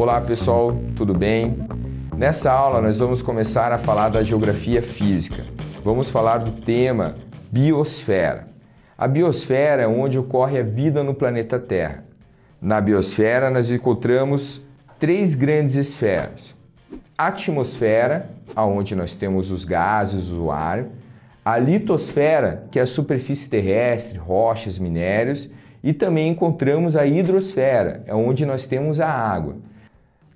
Olá pessoal, tudo bem? Nessa aula nós vamos começar a falar da geografia física. Vamos falar do tema biosfera. A biosfera é onde ocorre a vida no planeta Terra. Na biosfera nós encontramos três grandes esferas. A atmosfera, onde nós temos os gases, o ar. A litosfera, que é a superfície terrestre, rochas, minérios. E também encontramos a hidrosfera, onde nós temos a água.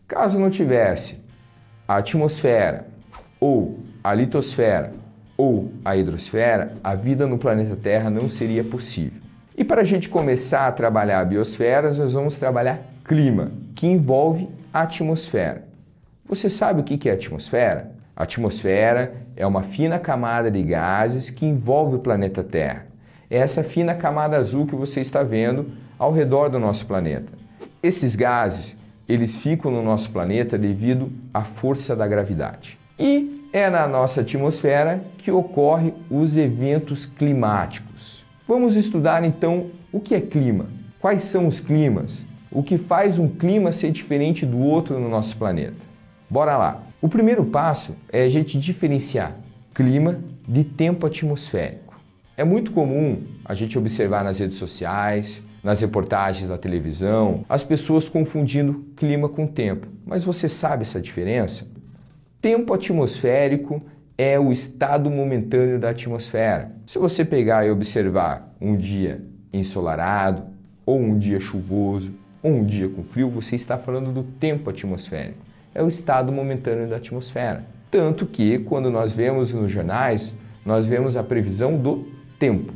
Caso não tivesse a atmosfera, ou a litosfera, ou a hidrosfera, a vida no planeta Terra não seria possível. E para a gente começar a trabalhar a biosfera, nós vamos trabalhar clima, que envolve a atmosfera. Você sabe o que é a atmosfera? A atmosfera é uma fina camada de gases que envolve o planeta Terra. É essa fina camada azul que você está vendo ao redor do nosso planeta. Esses gases, eles ficam no nosso planeta devido à força da gravidade. E é na nossa atmosfera que ocorrem os eventos climáticos. Vamos estudar então o que é clima, quais são os climas, o que faz um clima ser diferente do outro no nosso planeta. Bora lá! O primeiro passo é a gente diferenciar clima de tempo atmosférico. É muito comum a gente observar nas redes sociais, nas reportagens da televisão, as pessoas confundindo clima com tempo. Mas você sabe essa diferença? Tempo atmosférico é o estado momentâneo da atmosfera. Se você pegar e observar um dia ensolarado, ou um dia chuvoso, ou um dia com frio, você está falando do tempo atmosférico. É o estado momentâneo da atmosfera. Tanto que, quando nós vemos nos jornais, nós vemos a previsão do tempo.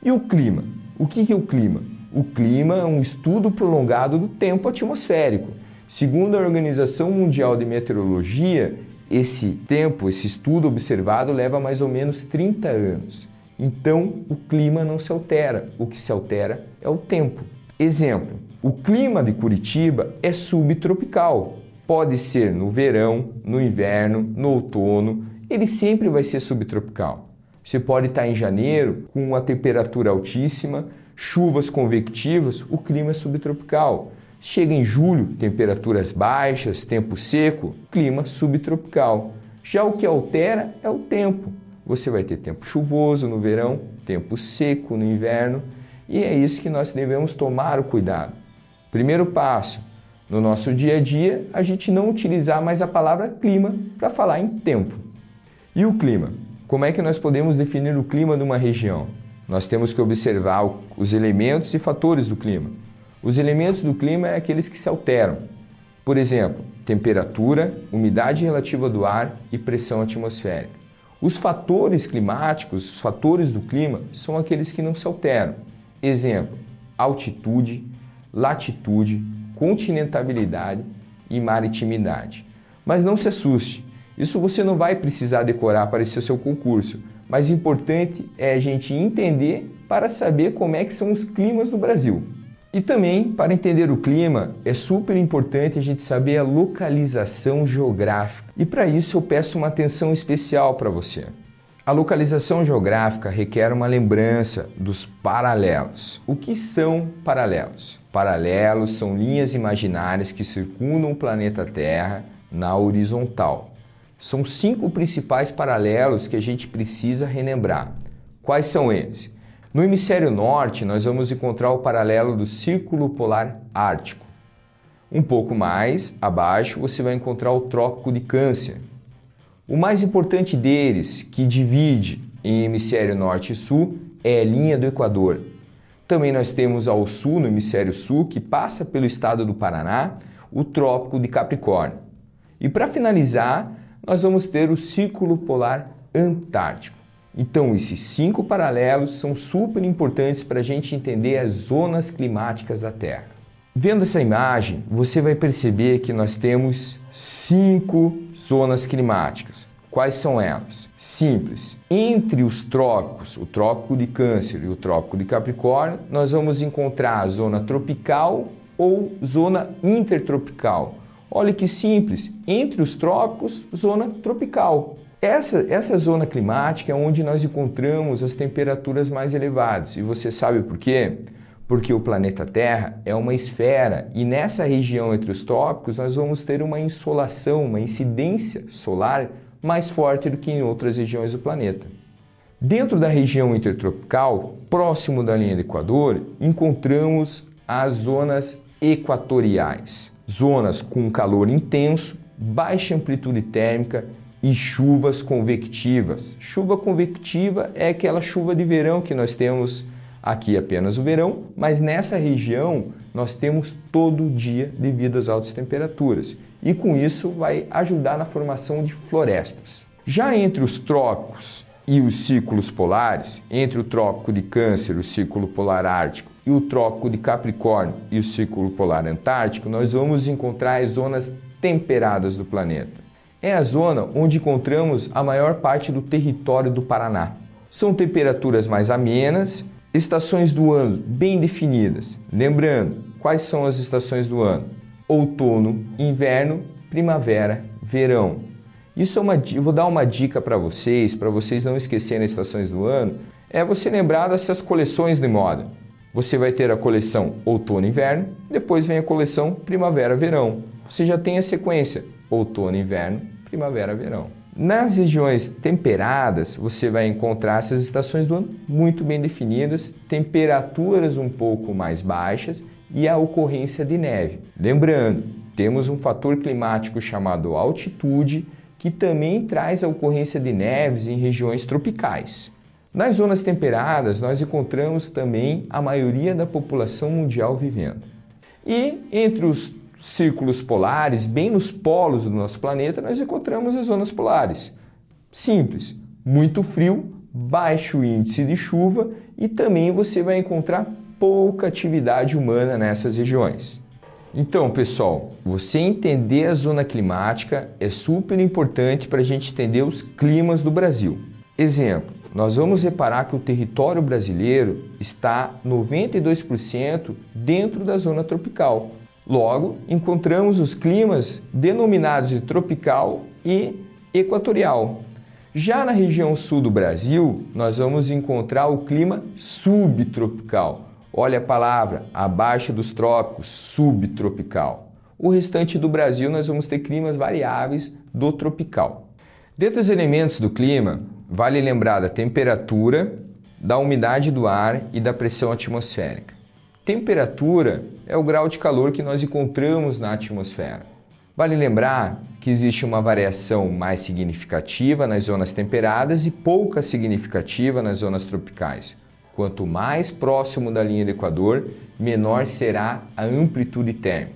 E o clima? O que é o clima? O clima é um estudo prolongado do tempo atmosférico. Segundo a Organização Mundial de Meteorologia, esse tempo, esse estudo observado leva mais ou menos 30 anos. Então, o clima não se altera. O que se altera é o tempo. Exemplo, o clima de Curitiba é subtropical. Pode ser no verão, no inverno, no outono, ele sempre vai ser subtropical. Você pode estar em janeiro com uma temperatura altíssima, chuvas convectivas, o clima é subtropical. Chega em julho, temperaturas baixas, tempo seco, clima subtropical. Já o que altera é o tempo. Você vai ter tempo chuvoso no verão, tempo seco no inverno, e é isso que nós devemos tomar o cuidado. Primeiro passo, no nosso dia a dia, a gente não utilizar mais a palavra clima para falar em tempo. E o clima? Como é que nós podemos definir o clima de uma região? Nós temos que observar os elementos e fatores do clima. Os elementos do clima é aqueles que se alteram. Por exemplo, temperatura, umidade relativa do ar e pressão atmosférica. Os fatores climáticos, os fatores do clima, são aqueles que não se alteram. Exemplo, altitude, latitude, continentabilidade e maritimidade. Mas não se assuste. Isso você não vai precisar decorar para esse seu concurso, mas o importante é a gente entender para saber como é que são os climas no Brasil. E também, para entender o clima, é super importante a gente saber a localização geográfica. E para isso eu peço uma atenção especial para você. A localização geográfica requer uma lembrança dos paralelos. O que são paralelos? Paralelos são linhas imaginárias que circundam o planeta Terra na horizontal. São 5 principais paralelos que a gente precisa relembrar. Quais são eles? No hemisfério norte, nós vamos encontrar o paralelo do Círculo Polar Ártico. Um pouco mais abaixo, você vai encontrar o Trópico de Câncer. O mais importante deles, que divide em hemisfério norte e sul, é a linha do Equador. Também nós temos ao sul, no hemisfério sul, que passa pelo estado do Paraná, o Trópico de Capricórnio. E para finalizar, nós vamos ter o Círculo Polar Antártico. Então, esses 5 paralelos são super importantes para a gente entender as zonas climáticas da Terra. Vendo essa imagem, você vai perceber que nós temos 5 zonas climáticas. Quais são elas? Simples. Entre os trópicos, o Trópico de Câncer e o Trópico de Capricórnio, nós vamos encontrar a zona tropical ou zona intertropical. Olha que simples, entre os trópicos, zona tropical. Essa zona climática é onde nós encontramos as temperaturas mais elevadas. E você sabe por quê? Porque o planeta Terra é uma esfera e nessa região entre os trópicos nós vamos ter uma insolação, uma incidência solar mais forte do que em outras regiões do planeta. Dentro da região intertropical, próximo da linha do Equador, encontramos as zonas equatoriais, zonas com calor intenso, baixa amplitude térmica e chuvas convectivas. Chuva convectiva é aquela chuva de verão que nós temos aqui apenas o verão, mas nessa região nós temos todo dia devido às altas temperaturas e com isso vai ajudar na formação de florestas. Já entre os trópicos e os círculos polares, entre o trópico de Câncer, o círculo polar ártico, e o trópico de Capricórnio e o círculo polar antártico, nós vamos encontrar as zonas temperadas do planeta. É a zona onde encontramos a maior parte do território do Paraná. São temperaturas mais amenas, estações do ano bem definidas. Lembrando, quais são as estações do ano? Outono, inverno, primavera, verão. Isso eu vou dar uma dica para vocês não esquecerem as estações do ano, é você lembrar dessas coleções de moda. Você vai ter a coleção outono e inverno, depois vem a coleção primavera-verão. Você já tem a sequência outono, inverno, primavera, verão. Nas regiões temperadas, você vai encontrar essas estações do ano muito bem definidas, temperaturas um pouco mais baixas e a ocorrência de neve. Lembrando, temos um fator climático chamado altitude, que também traz a ocorrência de neves em regiões tropicais. Nas zonas temperadas, nós encontramos também a maioria da população mundial vivendo. E entre os círculos polares, bem nos polos do nosso planeta, nós encontramos as zonas polares. Simples, muito frio, baixo índice de chuva e também você vai encontrar pouca atividade humana nessas regiões. Então, pessoal, você entender a zona climática é super importante para a gente entender os climas do Brasil. Exemplo, nós vamos reparar que o território brasileiro está 92% dentro da zona tropical. Logo, encontramos os climas denominados de tropical e equatorial. Já na região sul do Brasil, nós vamos encontrar o clima subtropical. Olha a palavra, abaixo dos trópicos, subtropical. O restante do Brasil nós vamos ter climas variáveis do tropical. Dentre os elementos do clima, vale lembrar da temperatura, da umidade do ar e da pressão atmosférica. Temperatura é o grau de calor que nós encontramos na atmosfera. Vale lembrar que existe uma variação mais significativa nas zonas temperadas e pouca significativa nas zonas tropicais. Quanto mais próximo da linha do Equador, menor será a amplitude térmica.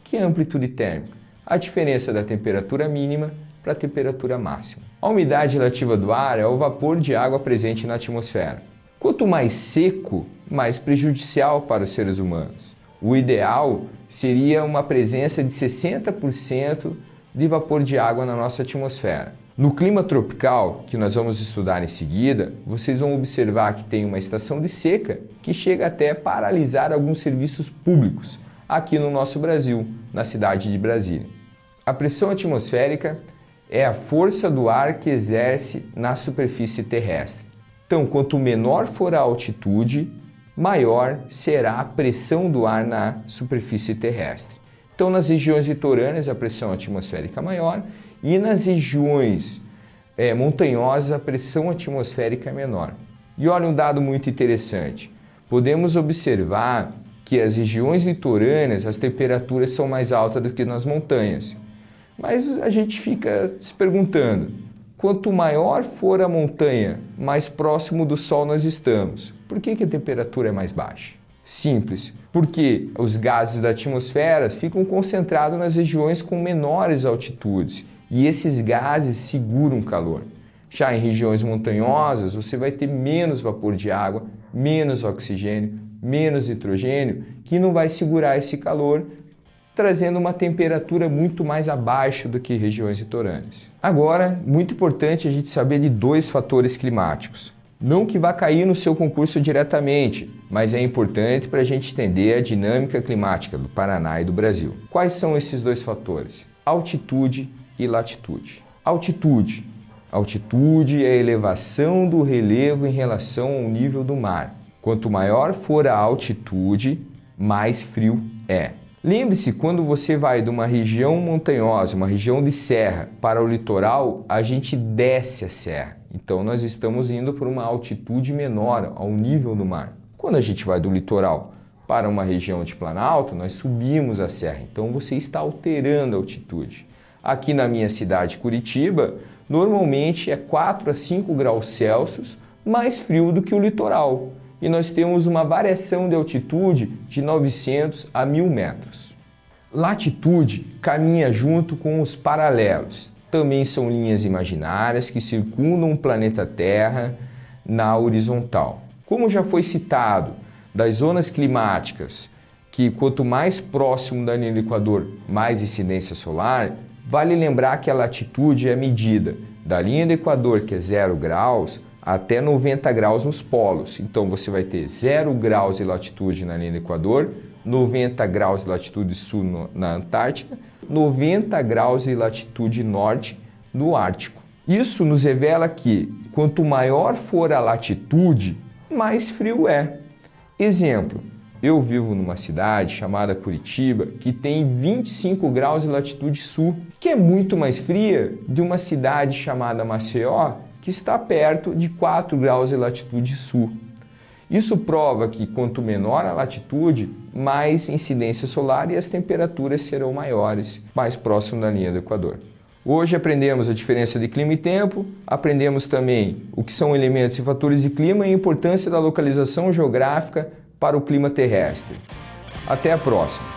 O que é amplitude térmica? A diferença da temperatura mínima para a temperatura máxima. A umidade relativa do ar é o vapor de água presente na atmosfera. Quanto mais seco, mais prejudicial para os seres humanos. O ideal seria uma presença de 60% de vapor de água na nossa atmosfera. No clima tropical, que nós vamos estudar em seguida, vocês vão observar que tem uma estação de seca que chega até a paralisar alguns serviços públicos aqui no nosso Brasil, na cidade de Brasília. A pressão atmosférica é a força do ar que exerce na superfície terrestre. Então, quanto menor for a altitude, maior será a pressão do ar na superfície terrestre. Então, nas regiões litorâneas, a pressão atmosférica é maior e nas regiões montanhosas, a pressão atmosférica é menor. E olha um dado muito interessante. Podemos observar que as regiões litorâneas, as temperaturas são mais altas do que nas montanhas. Mas a gente fica se perguntando, quanto maior for a montanha, mais próximo do Sol nós estamos. Por que a temperatura é mais baixa? Simples, porque os gases da atmosfera ficam concentrados nas regiões com menores altitudes e esses gases seguram calor. Já em regiões montanhosas, você vai ter menos vapor de água, menos oxigênio, menos nitrogênio, que não vai segurar esse calor, trazendo uma temperatura muito mais abaixo do que regiões litorâneas. Agora, muito importante a gente saber de dois fatores climáticos. Não que vá cair no seu concurso diretamente, mas é importante para a gente entender a dinâmica climática do Paraná e do Brasil. Quais são esses dois fatores? Altitude e latitude. Altitude é a elevação do relevo em relação ao nível do mar. Quanto maior for a altitude, mais frio é. Lembre-se, quando você vai de uma região montanhosa, uma região de serra, para o litoral, a gente desce a serra. Então nós estamos indo para uma altitude menor, ao nível do mar. Quando a gente vai do litoral para uma região de planalto, nós subimos a serra. Então você está alterando a altitude. Aqui na minha cidade, Curitiba, normalmente é 4 a 5 graus Celsius mais frio do que o litoral. E nós temos uma variação de altitude de 900 a 1000 metros. Latitude caminha junto com os paralelos. Também são linhas imaginárias que circundam o planeta Terra na horizontal. Como já foi citado, das zonas climáticas, que quanto mais próximo da linha do Equador, mais incidência solar, vale lembrar que a latitude é medida da linha do Equador, que é 0 graus, até 90 graus nos polos. Então você vai ter 0 graus de latitude na linha do Equador, 90 graus de latitude sul na Antártica, 90 graus de latitude norte no Ártico. Isso nos revela que quanto maior for a latitude, mais frio é. Exemplo, eu vivo numa cidade chamada Curitiba que tem 25 graus de latitude sul, que é muito mais fria de uma cidade chamada Maceió, que está perto de 4 graus de latitude sul. Isso prova que quanto menor a latitude, mais incidência solar e as temperaturas serão maiores, mais próximo da linha do Equador. Hoje aprendemos a diferença de clima e tempo, aprendemos também o que são elementos e fatores de clima e a importância da localização geográfica para o clima terrestre. Até a próxima!